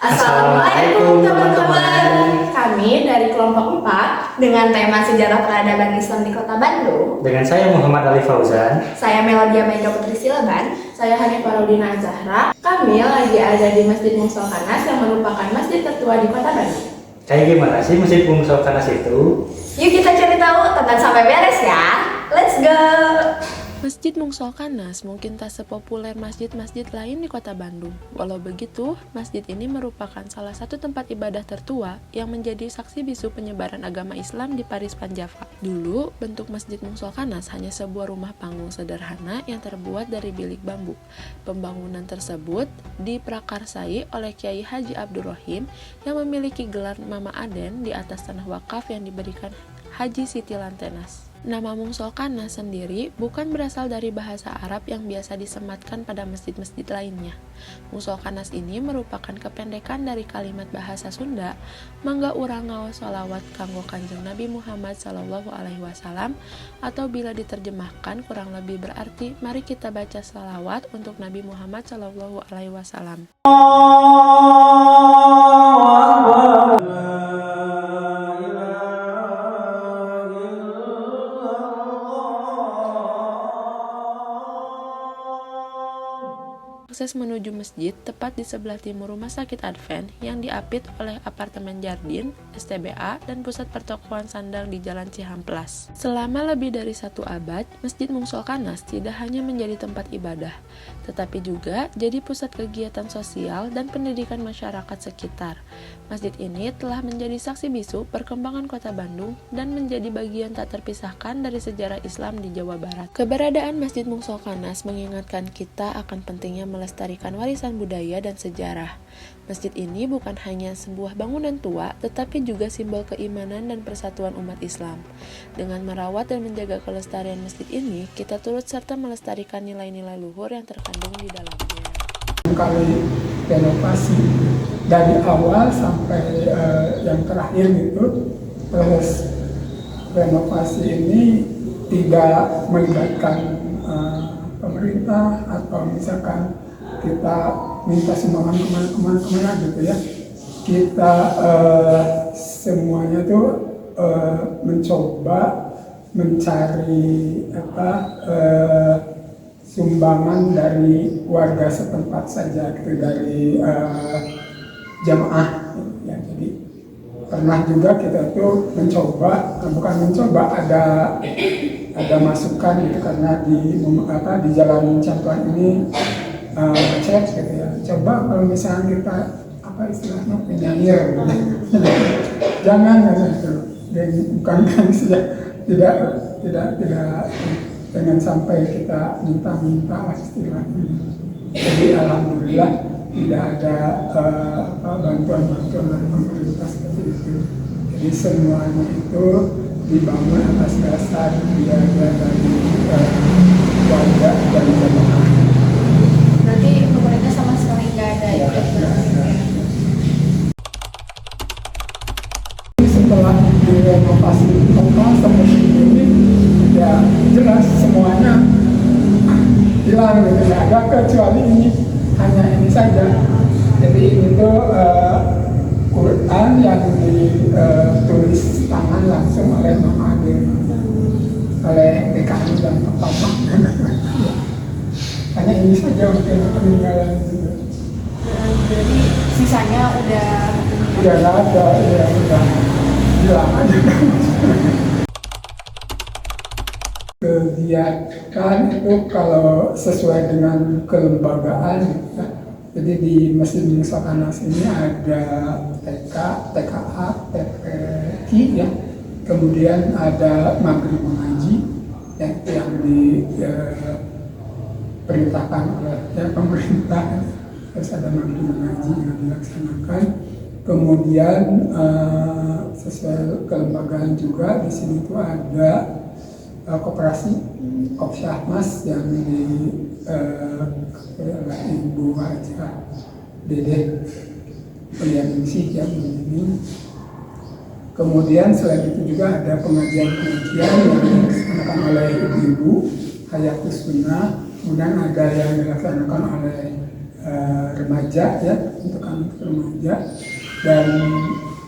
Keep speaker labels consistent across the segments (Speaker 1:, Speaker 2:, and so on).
Speaker 1: Assalamualaikum teman-teman. Kami dari kelompok 4 dengan tema Sejarah Peradaban Islam di Kota Bandung.
Speaker 2: Dengan saya Muhammad Ali Fauzan.
Speaker 1: Saya Melodia Maida Putri Silaban. Saya Hanifah Raudina Azahra. Kami lagi ada di Masjid Mungso Kanas yang merupakan masjid tertua di Kota Bandung.
Speaker 2: Kayak gimana sih Masjid Mungso Kanas itu?
Speaker 1: Yuk kita cari tahu, tonton sampai beres ya. Let's go.
Speaker 3: Masjid Mungso Kanas mungkin tak sepopuler masjid-masjid lain di Kota Bandung. Walau begitu, masjid ini merupakan salah satu tempat ibadah tertua yang menjadi saksi bisu penyebaran agama Islam di Paris Panjava. Dulu, bentuk Masjid Mungso Kanas hanya sebuah rumah panggung sederhana yang terbuat dari bilik bambu. Pembangunan tersebut diprakarsai oleh Kiai Haji Abdul Rohim yang memiliki gelar Mama Aden di atas tanah wakaf yang diberikan Haji Siti Lantenas. Nama Mungso Kanas sendiri bukan berasal dari bahasa Arab yang biasa disematkan pada masjid-masjid lainnya. Mungso Kanas ini merupakan kependekan dari kalimat bahasa Sunda, mangga urang ngaos sholawat kanggo Kanjeng Nabi Muhammad SAW, atau bila diterjemahkan kurang lebih berarti mari kita baca sholawat untuk Nabi Muhammad SAW. Akses menuju masjid tepat di sebelah timur Rumah Sakit Advent yang diapit oleh apartemen Jardin, STBA, dan pusat pertokoan sandang di Jalan Cihamplas. Selama lebih dari 1 abad, Masjid Mungso Kanas tidak hanya menjadi tempat ibadah, tetapi juga jadi pusat kegiatan sosial dan pendidikan masyarakat sekitar. Masjid ini telah menjadi saksi bisu perkembangan Kota Bandung dan menjadi bagian tak terpisahkan dari sejarah Islam di Jawa Barat. Keberadaan Masjid Mungso Kanas mengingatkan kita akan pentingnya melestarikan warisan budaya dan sejarah. Masjid ini bukan hanya sebuah bangunan tua, tetapi juga simbol keimanan dan persatuan umat Islam. Dengan merawat dan menjaga kelestarian masjid ini, kita turut serta melestarikan nilai-nilai luhur yang terkandung di dalamnya.
Speaker 4: Kali renovasi dari awal sampai yang terakhir gitu, proses renovasi ini tidak melibatkan pemerintah atau misalkan kita minta sumbangan kemana gitu ya. Kita semuanya tuh mencoba mencari sumbangan dari warga setempat saja gitu, dari jamaah ya. Jadi pernah juga kita tuh ada masukan gitu, karena di Jalan Campuran ini cek gitu ya, coba kalau misalnya kita istilahnya penyair gitu. Jangan gitu, bukan kan tidak dengan sampai kita minta istilahnya. Jadi alhamdulillah tidak ada bantuan dari pemerintah seperti itu. Jadi semuanya itu dibangun atas dasar biaya dari warga dan jamaah.
Speaker 1: Berarti pemerintah sama sekali nggak ada ikut.
Speaker 4: Setelah direnovasi total seperti ini, ya jelas semuanya hilang gitu, nggak ada kecuali ini, hanya ini saja. Jadi ini tuh Quran yang ditulis tangan langsung oleh Mama Ade, oleh DKI dan Pertama. Hanya ini saja mungkin peninggalan itu.
Speaker 1: Jadi sisanya udah
Speaker 4: Udah nggak ada, ya udah hilang aja. Kegiatan itu kalau sesuai dengan kelembagaan ya. Jadi di Masjid Mungso Kanas ini ada TK, TKA, TPQ ya. Kemudian ada maghrib mengaji yang diperintahkan oleh pemerintah. Terus ada maghrib mengaji yang dilaksanakan. Kemudian sesuai kelembagaan juga di sini tuh ada koperasi Kopsyahmas yang oleh Ibu Haja Dede Priyaningsih yang ini. Kemudian selain itu juga ada pengajian-pengajian yang dilaksanakan oleh Ibu Hayatus Sunnah. Kemudian ada yang dilaksanakan oleh remaja ya, untuk anak remaja. Dan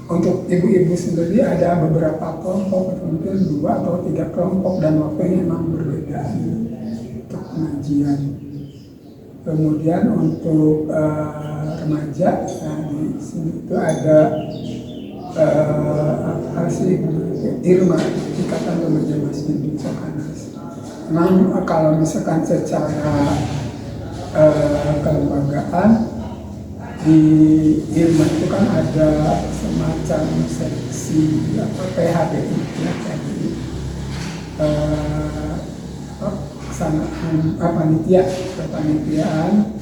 Speaker 4: untuk ibu-ibu sendiri ada beberapa kelompok, mungkin 2 atau 3 kelompok, dan waktunya memang berbeda untuk pengajian. Kemudian untuk remaja, nah, di sini itu ada IRMA, Ikatan Remaja Masjid Musokanas. Memang kalau misalkan secara kelembagaan di IRMA itu kan ada semacam seksi PHBI ya, jadi kepanitiaan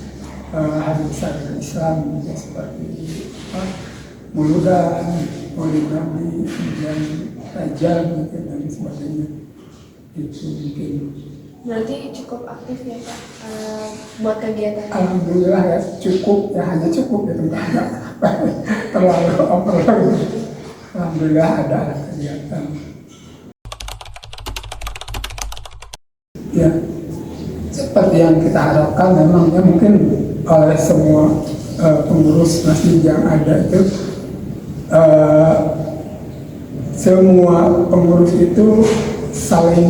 Speaker 4: hari besar Islam ya, seperti Muludan, Maulid Nabi, kemudian Rajab dan sebagainya. Itu mungkin.
Speaker 1: Berarti cukup aktif ya Pak buat kegiatan?
Speaker 4: Alhamdulillah ya, cukup ya, hanya cukup gitu, nggak terlalu over. Alhamdulillah ada kegiatan. Ya, seperti yang kita harapkan memang ya, mungkin oleh semua pengurus masjid yang ada itu, semua pengurus itu saling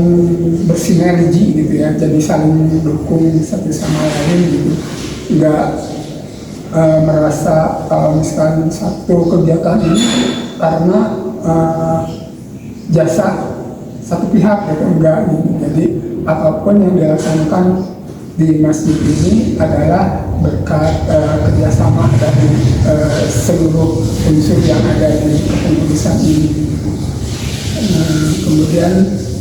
Speaker 4: bersinergi gitu ya, jadi saling mendukung satu sama lain gitu, nggak merasa kalau misalkan satu kegiatan ini karena jasa satu pihak gitu, enggak gitu. Jadi apapun yang dilaksanakan di masjid ini adalah berkat kerjasama dari seluruh unsur yang ada di kepengurusan ini. Kemudian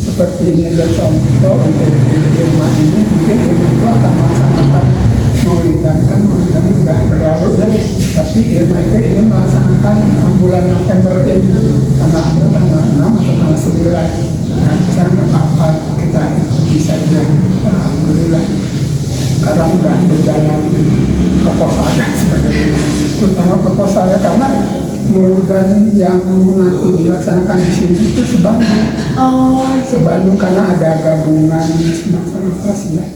Speaker 4: seperti ini ada contoh untuk di rumah ini, mungkin ibu akan melaksanakan maulidan, kan maulidan sudah berlalu ya, tapi ilmu itu ingin melaksanakan bulan November ini, tanggal tanggal 6 atau tanggal 9. Nah, misalnya apa kita ikuti saja, alhamdulillah. Sekarang sudah berjalan proposal dan sebagainya, terutama proposalnya karena maulidan yang nanti dilaksanakan di sini itu sebanding karena ada gabungan semacam apa sih ya,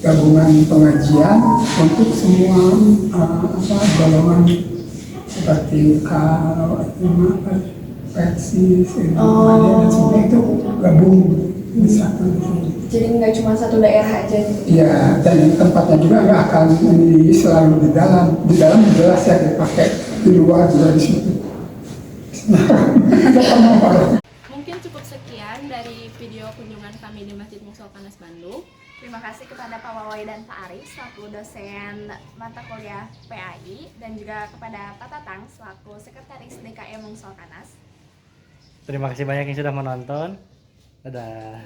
Speaker 4: gabungan pengajian untuk semua golongan seperti kalau persis, dan sebagainya itu gabung di satu.
Speaker 1: Jadi nggak cuma satu daerah aja gitu?
Speaker 4: Iya, dan tempatnya juga nggak akan selalu di dalam jelas ya dipakai, di luar juga di situ.
Speaker 1: Mungkin cukup sekian dari video kunjungan kami di Masjid Musokanas Bandung.
Speaker 5: Terima kasih kepada Pak Wawai dan Pak Aris selaku dosen mata kuliah PAI, dan juga kepada Pak Tatang selaku sekretaris DKM Musokanas.
Speaker 2: Terima kasih banyak yang sudah menonton. Dadah.